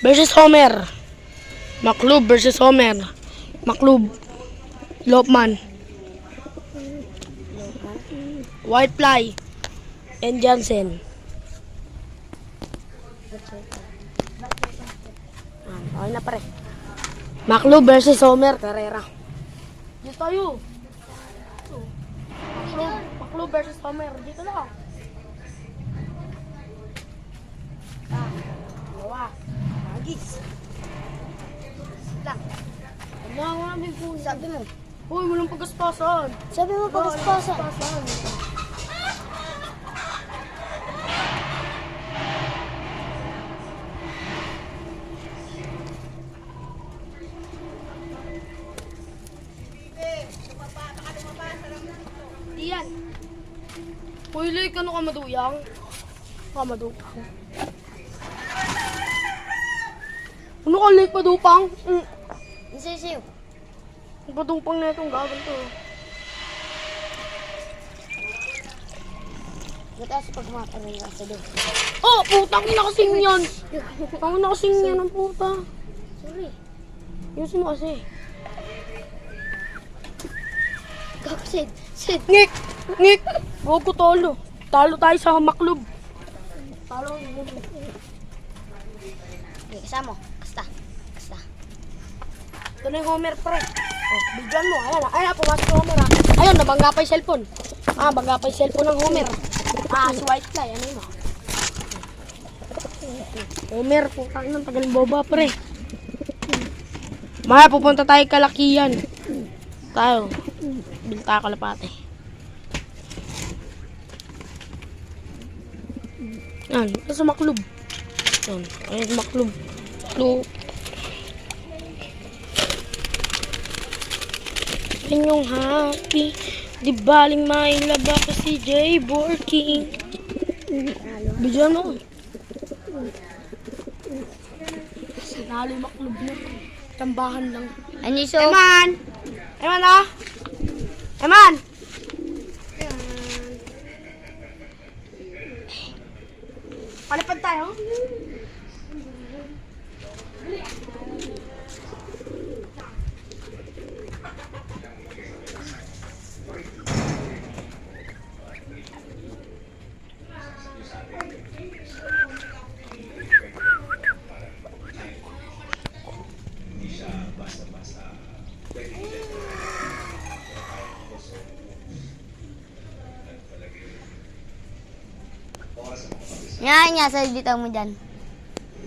Versus Homer. McClub versus Homer. McClub. Lopman. Whitefly. And Johnson. Okay na pare. McClub versus Homer. Carrera. Dito tayo. McClub versus Homer. Dito na. Dalawa. Agis. Lang. Ano nga may po. Sabi mo. Uy, walang pagkaspasan. Sabi mo pagkaspasan. Diyan. Uy, like, ano ka maduyang? Madupang. Ano ka, like, madupang? Isiw. Ang padupang na itong gagawin to. Gata sa pagmakaroon nga sa doon. Oh, putang ina kasing yan. Ang ina kasing yan ang puta. Sorry. Yusin mo kasi. Gago, Sid. Ngik! Ngik! Huwag ko talo. Talo tayo sa McClub. Talo. Okay, kasama mo. Kasta. Ito na yung Homer, pre. Oh, bigyan mo. Ayan, pumasok yung Homer, ha. Ayun, nabangga pa yung cellphone. Bangga pa yung cellphone ng Homer. Si Whitefly, ano yun, Homer, putang ina, tagal ng boba, pre. Maya, pupunta tayo Kalakihan. Tayo. Bili tayo kalapate. Yan, ito sa McClub. Yan, ayun sa McClub. McClub. Yan yung happy. Di baling mailaba ka si J. Borking. Bigyan mo. Sinalo yung McClub na. Tambahan lang. Ano so? Eman! Eman, ah! Eman! Palipad tayo. Nga, sa dito mo dyan.